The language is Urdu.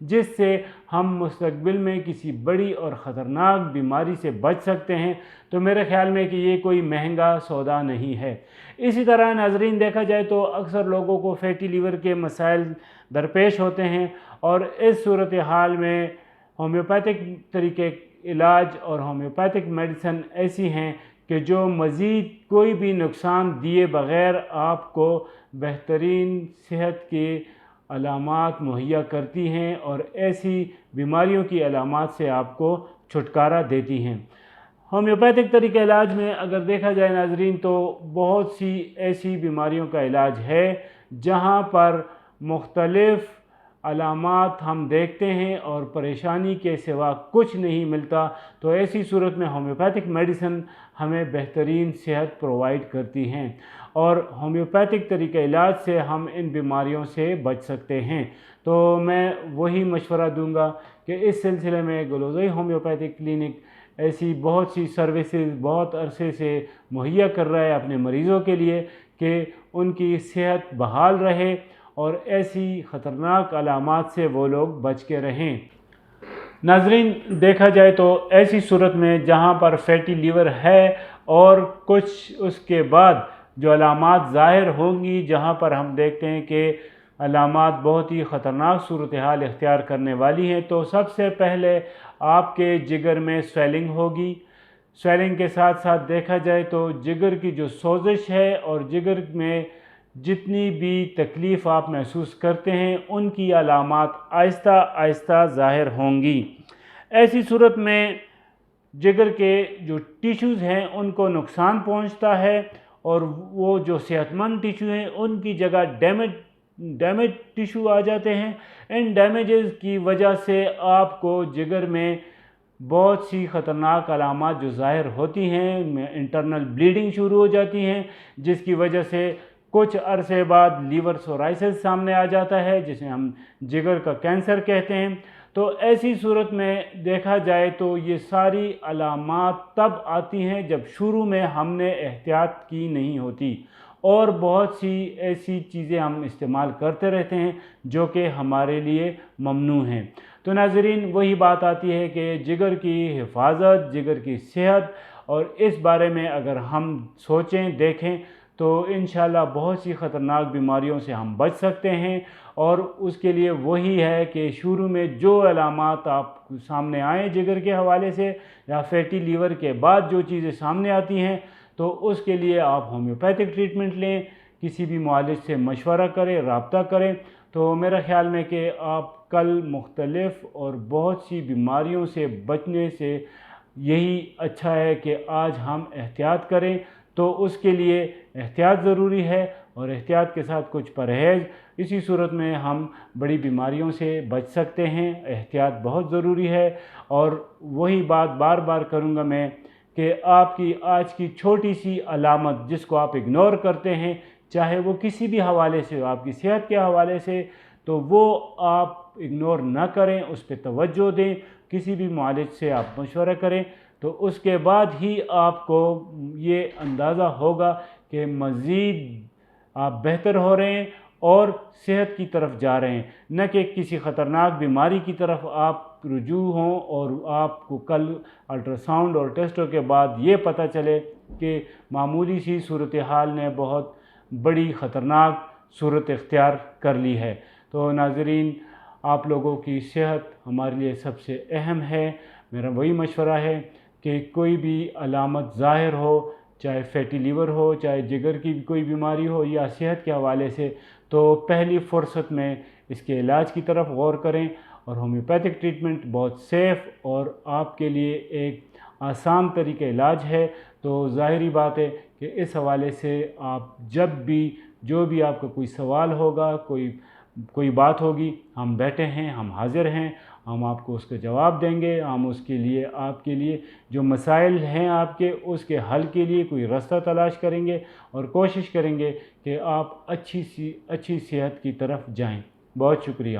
جس سے ہم مستقبل میں کسی بڑی اور خطرناک بیماری سے بچ سکتے ہیں، تو میرے خیال میں کہ یہ کوئی مہنگا سودا نہیں ہے۔ اسی طرح ناظرین دیکھا جائے تو اکثر لوگوں کو فیٹی لیور کے مسائل درپیش ہوتے ہیں، اور اس صورتحال میں ہومیوپیتھک طریقے علاج اور ہومیوپیتھک میڈیسن ایسی ہیں کہ جو مزید کوئی بھی نقصان دیے بغیر آپ کو بہترین صحت کی علامات مہیا کرتی ہیں اور ایسی بیماریوں کی علامات سے آپ کو چھٹکارا دیتی ہیں۔ ہومیوپیتھک طریقہ علاج میں اگر دیکھا جائے ناظرین تو بہت سی ایسی بیماریوں کا علاج ہے جہاں پر مختلف علامات ہم دیکھتے ہیں اور پریشانی کے سوا کچھ نہیں ملتا، تو ایسی صورت میں ہومیوپیتھک میڈیسن ہمیں بہترین صحت پرووائڈ کرتی ہیں، اور ہومیوپیتھک طریقہ علاج سے ہم ان بیماریوں سے بچ سکتے ہیں۔ تو میں وہی مشورہ دوں گا کہ اس سلسلے میں گلوزئی ہومیوپیتھک کلینک ایسی بہت سی سروسز بہت عرصے سے مہیا کر رہا ہے اپنے مریضوں کے لیے کہ ان کی صحت بحال رہے اور ایسی خطرناک علامات سے وہ لوگ بچ کے رہیں۔ ناظرین دیکھا جائے تو ایسی صورت میں جہاں پر فیٹی لیور ہے اور کچھ اس کے بعد جو علامات ظاہر ہوں گی، جہاں پر ہم دیکھتے ہیں کہ علامات بہت ہی خطرناک صورتحال اختیار کرنے والی ہیں، تو سب سے پہلے آپ کے جگر میں سویلنگ ہوگی۔ سویلنگ کے ساتھ ساتھ دیکھا جائے تو جگر کی جو سوزش ہے اور جگر میں جتنی بھی تکلیف آپ محسوس کرتے ہیں ان کی علامات آہستہ آہستہ ظاہر ہوں گی۔ ایسی صورت میں جگر کے جو ٹیشوز ہیں ان کو نقصان پہنچتا ہے، اور وہ جو صحت مند ٹیشو ہیں ان کی جگہ ڈیمیج ٹیشو آ جاتے ہیں۔ ان ڈیمیجز کی وجہ سے آپ کو جگر میں بہت سی خطرناک علامات جو ظاہر ہوتی ہیں، انٹرنل بلیڈنگ شروع ہو جاتی ہیں، جس کی وجہ سے کچھ عرصے بعد لیور سورائسس سامنے آ جاتا ہے جسے ہم جگر کا کینسر کہتے ہیں۔ تو ایسی صورت میں دیکھا جائے تو یہ ساری علامات تب آتی ہیں جب شروع میں ہم نے احتیاط کی نہیں ہوتی، اور بہت سی ایسی چیزیں ہم استعمال کرتے رہتے ہیں جو کہ ہمارے لیے ممنوع ہیں۔ تو ناظرین وہی بات آتی ہے کہ جگر کی حفاظت، جگر کی صحت، اور اس بارے میں اگر ہم سوچیں دیکھیں تو انشاءاللہ بہت سی خطرناک بیماریوں سے ہم بچ سکتے ہیں، اور اس کے لیے وہی ہے کہ شروع میں جو علامات آپ سامنے آئیں جگر کے حوالے سے یا فیٹی لیور کے بعد جو چیزیں سامنے آتی ہیں، تو اس کے لیے آپ ہومیوپیتھک ٹریٹمنٹ لیں، کسی بھی معالج سے مشورہ کریں، رابطہ کریں۔ تو میرا خیال میں کہ آپ کل مختلف اور بہت سی بیماریوں سے بچنے سے یہی اچھا ہے کہ آج ہم احتیاط کریں۔ تو اس کے لیے احتیاط ضروری ہے، اور احتیاط کے ساتھ کچھ پرہیز، اسی صورت میں ہم بڑی بیماریوں سے بچ سکتے ہیں۔ احتیاط بہت ضروری ہے، اور وہی بات بار بار کروں گا میں کہ آپ کی آج کی چھوٹی سی علامت جس کو آپ اگنور کرتے ہیں، چاہے وہ کسی بھی حوالے سے ہو، آپ کی صحت کے حوالے سے، تو وہ آپ اگنور نہ کریں، اس پہ توجہ دیں، کسی بھی معالج سے آپ مشورہ کریں، تو اس کے بعد ہی آپ کو یہ اندازہ ہوگا کہ مزید آپ بہتر ہو رہے ہیں اور صحت کی طرف جا رہے ہیں، نہ کہ کسی خطرناک بیماری کی طرف آپ رجوع ہوں اور آپ کو کل الٹراساؤنڈ اور ٹیسٹوں کے بعد یہ پتہ چلے کہ معمولی سی صورتحال نے بہت بڑی خطرناک صورت اختیار کر لی ہے۔ تو ناظرین آپ لوگوں کی صحت ہمارے لیے سب سے اہم ہے۔ میرا وہی مشورہ ہے کہ کوئی بھی علامت ظاہر ہو، چاہے فیٹی لیور ہو، چاہے جگر کی کوئی بیماری ہو یا صحت کے حوالے سے، تو پہلی فرصت میں اس کے علاج کی طرف غور کریں، اور ہومیوپیتھک ٹریٹمنٹ بہت سیف اور آپ کے لیے ایک آسان طریقہ علاج ہے۔ تو ظاہری بات ہے کہ اس حوالے سے آپ جب بھی جو بھی آپ کا کوئی سوال ہوگا، کوئی بات ہوگی، ہم بیٹھے ہیں، ہم حاضر ہیں، ہم آپ کو اس کا جواب دیں گے۔ ہم اس کے لیے آپ کے لیے جو مسائل ہیں آپ کے، اس کے حل کے لیے کوئی راستہ تلاش کریں گے، اور کوشش کریں گے کہ آپ اچھی صحت کی طرف جائیں۔ بہت شکریہ۔